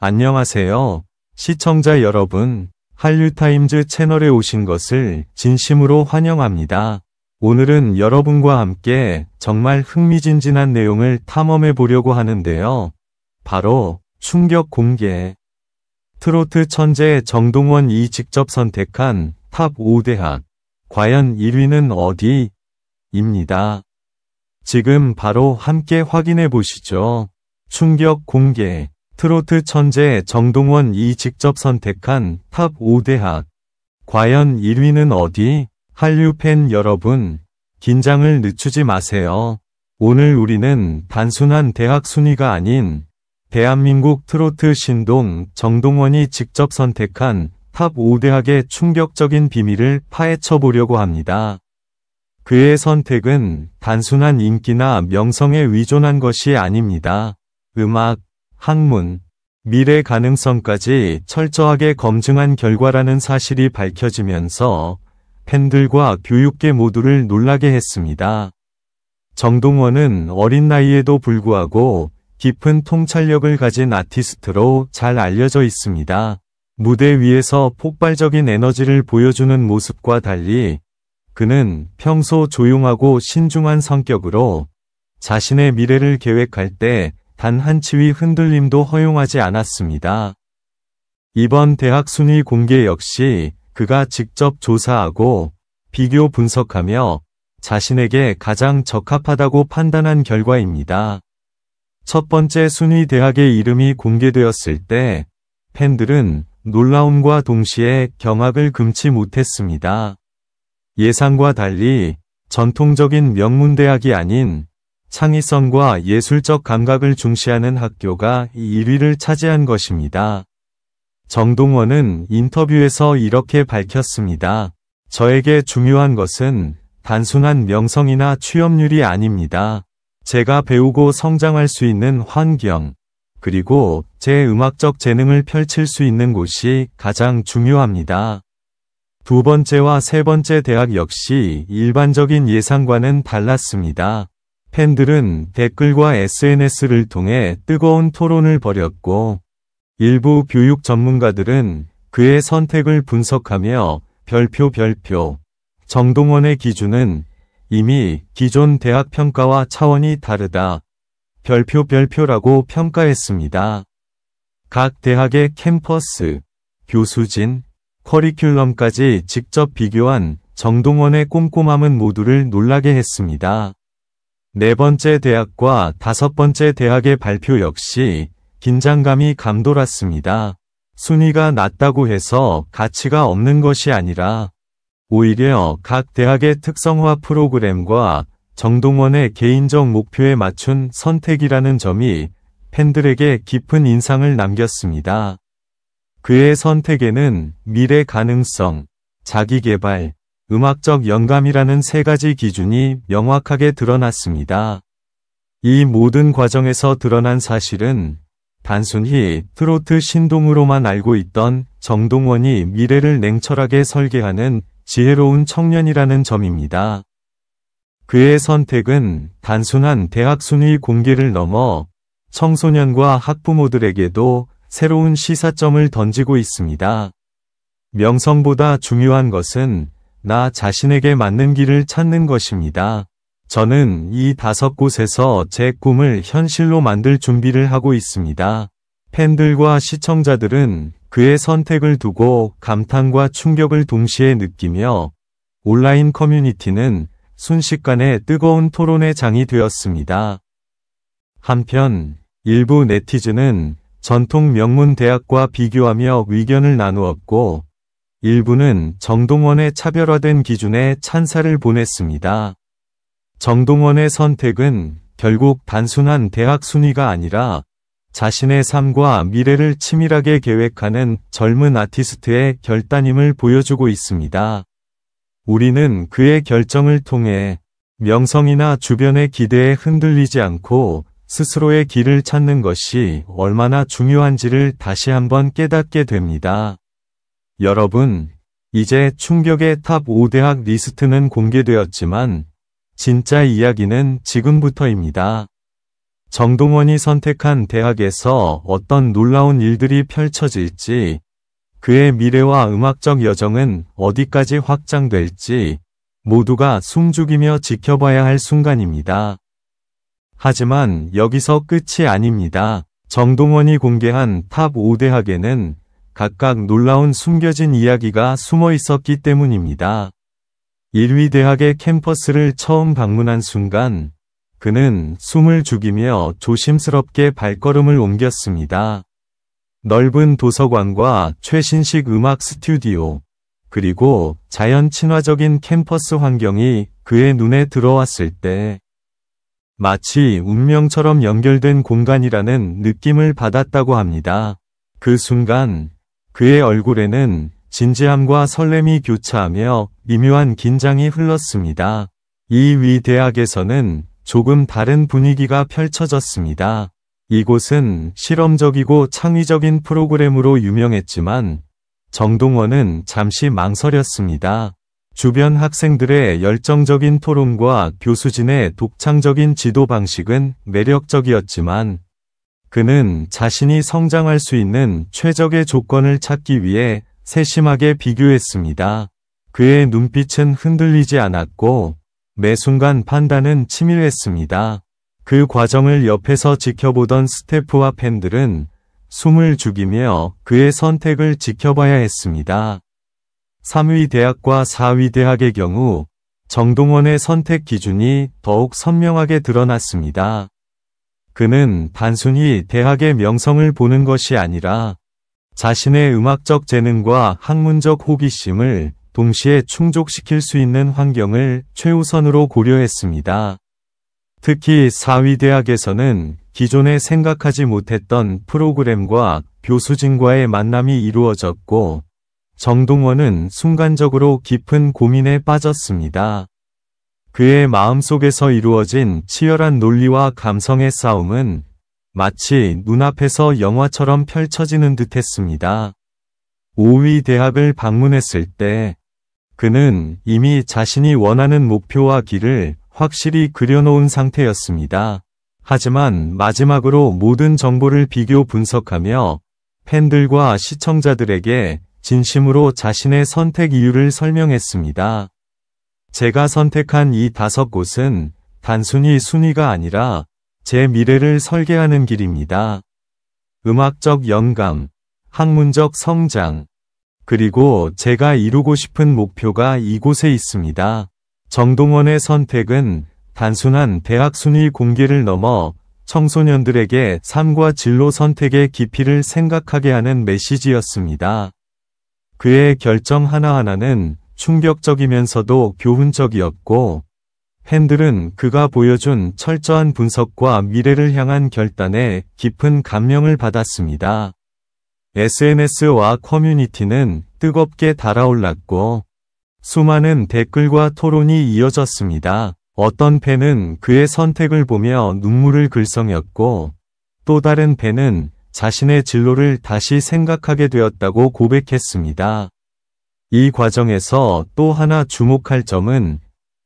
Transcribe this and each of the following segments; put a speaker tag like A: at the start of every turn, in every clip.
A: 안녕하세요. 시청자 여러분, 한류타임즈 채널에 오신 것을 진심으로 환영합니다. 오늘은 여러분과 함께 정말 흥미진진한 내용을 탐험해 보려고 하는데요. 바로 충격 공개. 트로트 천재 정동원이 직접 선택한 탑 5대학. 과연 1위는 어디? 입니다. 지금 바로 함께 확인해 보시죠. 충격 공개. 트로트 천재 정동원이 직접 선택한 탑 5대학. 과연 1위는 어디? 한류 팬 여러분, 긴장을 늦추지 마세요. 오늘 우리는 단순한 대학 순위가 아닌 대한민국 트로트 신동 정동원이 직접 선택한 탑 5대학의 충격적인 비밀을 파헤쳐 보려고 합니다. 그의 선택은 단순한 인기나 명성에 의존한 것이 아닙니다. 음악, 학문, 미래 가능성까지 철저하게 검증한 결과라는 사실이 밝혀지면서 팬들과 교육계 모두를 놀라게 했습니다. 정동원은 어린 나이에도 불구하고 깊은 통찰력을 가진 아티스트로 잘 알려져 있습니다. 무대 위에서 폭발적인 에너지를 보여주는 모습과 달리 그는 평소 조용하고 신중한 성격으로 자신의 미래를 계획할 때 단 한 치위 흔들림도 허용하지 않았습니다. 이번 대학 순위 공개 역시 그가 직접 조사하고 비교 분석하며 자신에게 가장 적합하다고 판단한 결과입니다. 첫 번째 순위 대학의 이름이 공개되었을 때 팬들은 놀라움과 동시에 경악을 금치 못했습니다. 예상과 달리 전통적인 명문대학이 아닌 창의성과 예술적 감각을 중시하는 학교가 1위를 차지한 것입니다. 정동원은 인터뷰에서 이렇게 밝혔습니다. 저에게 중요한 것은 단순한 명성이나 취업률이 아닙니다. 제가 배우고 성장할 수 있는 환경, 그리고 제 음악적 재능을 펼칠 수 있는 곳이 가장 중요합니다. 두 번째와 세 번째 대학 역시 일반적인 예상과는 달랐습니다. 팬들은 댓글과 SNS를 통해 뜨거운 토론을 벌였고, 일부 교육 전문가들은 그의 선택을 분석하며 별표 정동원의 기준은 이미 기존 대학 평가와 차원이 다르다. 별표라고 평가했습니다. 각 대학의 캠퍼스, 교수진, 커리큘럼까지 직접 비교한 정동원의 꼼꼼함은 모두를 놀라게 했습니다. 네 번째 대학과 다섯 번째 대학의 발표 역시 긴장감이 감돌았습니다. 순위가 낮다고 해서 가치가 없는 것이 아니라 오히려 각 대학의 특성화 프로그램과 정동원의 개인적 목표에 맞춘 선택이라는 점이 팬들에게 깊은 인상을 남겼습니다. 그의 선택에는 미래 가능성, 자기개발, 음악적 영감이라는 세 가지 기준이 명확하게 드러났습니다. 이 모든 과정에서 드러난 사실은 단순히 트로트 신동으로만 알고 있던 정동원이 미래를 냉철하게 설계하는 지혜로운 청년이라는 점입니다. 그의 선택은 단순한 대학 순위 공개를 넘어 청소년과 학부모들에게도 새로운 시사점을 던지고 있습니다. 명성보다 중요한 것은 나 자신에게 맞는 길을 찾는 것입니다. 저는 이 5곳에서 제 꿈을 현실로 만들 준비를 하고 있습니다. 팬들과 시청자들은 그의 선택을 두고 감탄과 충격을 동시에 느끼며 온라인 커뮤니티는 순식간에 뜨거운 토론의 장이 되었습니다. 한편 일부 네티즌은 전통 명문 대학과 비교하며 의견을 나누었고 일부는 정동원의 차별화된 기준에 찬사를 보냈습니다. 정동원의 선택은 결국 단순한 대학 순위가 아니라 자신의 삶과 미래를 치밀하게 계획하는 젊은 아티스트의 결단임을 보여주고 있습니다. 우리는 그의 결정을 통해 명성이나 주변의 기대에 흔들리지 않고 스스로의 길을 찾는 것이 얼마나 중요한지를 다시 한번 깨닫게 됩니다. 여러분, 이제 충격의 탑 5대학 리스트는 공개되었지만 진짜 이야기는 지금부터입니다. 정동원이 선택한 대학에서 어떤 놀라운 일들이 펼쳐질지, 그의 미래와 음악적 여정은 어디까지 확장될지 모두가 숨죽이며 지켜봐야 할 순간입니다. 하지만 여기서 끝이 아닙니다. 정동원이 공개한 탑 5대학에는 각각 놀라운 숨겨진 이야기가 숨어 있었기 때문입니다. 1위 대학의 캠퍼스를 처음 방문한 순간 그는 숨을 죽이며 조심스럽게 발걸음을 옮겼습니다. 넓은 도서관과 최신식 음악 스튜디오, 그리고 자연 친화적인 캠퍼스 환경이 그의 눈에 들어왔을 때 마치 운명처럼 연결된 공간이라는 느낌을 받았다고 합니다. 그 순간 그의 얼굴에는 진지함과 설렘이 교차하며 미묘한 긴장이 흘렀습니다. 이 위 대학에서는 조금 다른 분위기가 펼쳐졌습니다. 이곳은 실험적이고 창의적인 프로그램으로 유명했지만 정동원은 잠시 망설였습니다. 주변 학생들의 열정적인 토론과 교수진의 독창적인 지도 방식은 매력적이었지만 그는 자신이 성장할 수 있는 최적의 조건을 찾기 위해 세심하게 비교했습니다. 그의 눈빛은 흔들리지 않았고 매 순간 판단은 치밀했습니다. 그 과정을 옆에서 지켜보던 스태프와 팬들은 숨을 죽이며 그의 선택을 지켜봐야 했습니다. 3위 대학과 4위 대학의 경우 정동원의 선택 기준이 더욱 선명하게 드러났습니다. 그는 단순히 대학의 명성을 보는 것이 아니라 자신의 음악적 재능과 학문적 호기심을 동시에 충족시킬 수 있는 환경을 최우선으로 고려했습니다. 특히 4위 대학에서는 기존에 생각하지 못했던 프로그램과 교수진과의 만남이 이루어졌고 정동원은 순간적으로 깊은 고민에 빠졌습니다. 그의 마음속에서 이루어진 치열한 논리와 감성의 싸움은 마치 눈앞에서 영화처럼 펼쳐지는 듯했습니다. 5위 대학을 방문했을 때 그는 이미 자신이 원하는 목표와 길을 확실히 그려놓은 상태였습니다. 하지만 마지막으로 모든 정보를 비교 분석하며 팬들과 시청자들에게 진심으로 자신의 선택 이유를 설명했습니다. 제가 선택한 이 5곳은 단순히 순위가 아니라 제 미래를 설계하는 길입니다. 음악적 영감, 학문적 성장, 그리고 제가 이루고 싶은 목표가 이곳에 있습니다. 정동원의 선택은 단순한 대학 순위 공개를 넘어 청소년들에게 삶과 진로 선택의 깊이를 생각하게 하는 메시지였습니다. 그의 결정 하나하나는 충격적이면서도 교훈적이었고 팬들은 그가 보여준 철저한 분석과 미래를 향한 결단에 깊은 감명을 받았습니다. SNS와 커뮤니티는 뜨겁게 달아올랐고 수많은 댓글과 토론이 이어졌습니다. 어떤 팬은 그의 선택을 보며 눈물을 글썽였고 또 다른 팬은 자신의 진로를 다시 생각하게 되었다고 고백했습니다. 이 과정에서 또 하나 주목할 점은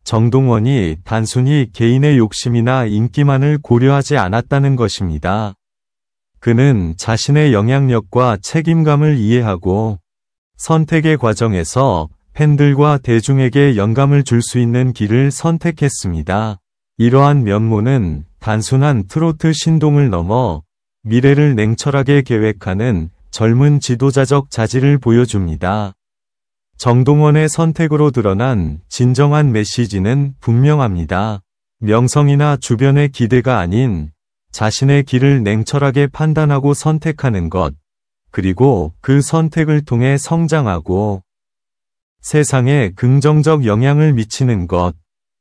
A: 정동원이 단순히 개인의 욕심이나 인기만을 고려하지 않았다는 것입니다. 그는 자신의 영향력과 책임감을 이해하고 선택의 과정에서 팬들과 대중에게 영감을 줄 수 있는 길을 선택했습니다. 이러한 면모는 단순한 트로트 신동을 넘어 미래를 냉철하게 계획하는 젊은 지도자적 자질을 보여줍니다. 정동원의 선택으로 드러난 진정한 메시지는 분명합니다. 명성이나 주변의 기대가 아닌 자신의 길을 냉철하게 판단하고 선택하는 것, 그리고 그 선택을 통해 성장하고 세상에 긍정적 영향을 미치는 것.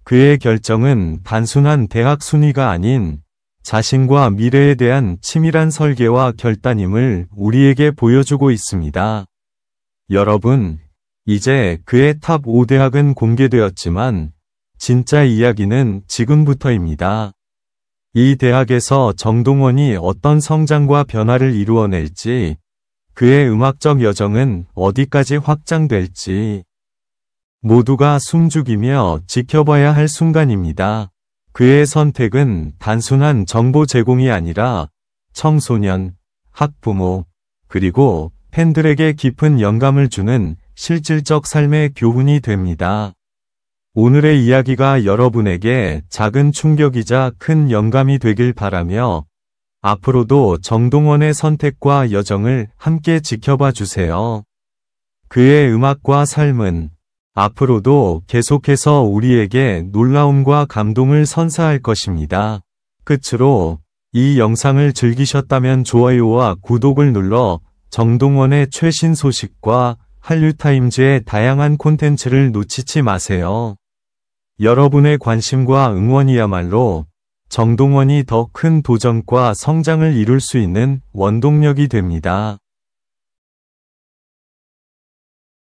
A: 그의 결정은 단순한 대학 순위가 아닌 자신과 미래에 대한 치밀한 설계와 결단임을 우리에게 보여주고 있습니다. 여러분, 이제 그의 탑 5대학은 공개되었지만 진짜 이야기는 지금부터입니다. 이 대학에서 정동원이 어떤 성장과 변화를 이루어낼지, 그의 음악적 여정은 어디까지 확장될지 모두가 숨죽이며 지켜봐야 할 순간입니다. 그의 선택은 단순한 정보 제공이 아니라 청소년, 학부모, 그리고 팬들에게 깊은 영감을 주는 실질적 삶의 교훈이 됩니다. 오늘의 이야기가 여러분에게 작은 충격이자 큰 영감이 되길 바라며 앞으로도 정동원의 선택과 여정을 함께 지켜봐 주세요. 그의 음악과 삶은 앞으로도 계속해서 우리에게 놀라움과 감동을 선사할 것입니다. 끝으로 이 영상을 즐기셨다면 좋아요와 구독을 눌러 정동원의 최신 소식과 한류타임즈의 다양한 콘텐츠를 놓치지 마세요. 여러분의 관심과 응원이야말로 정동원이 더 큰 도전과 성장을 이룰 수 있는 원동력이 됩니다.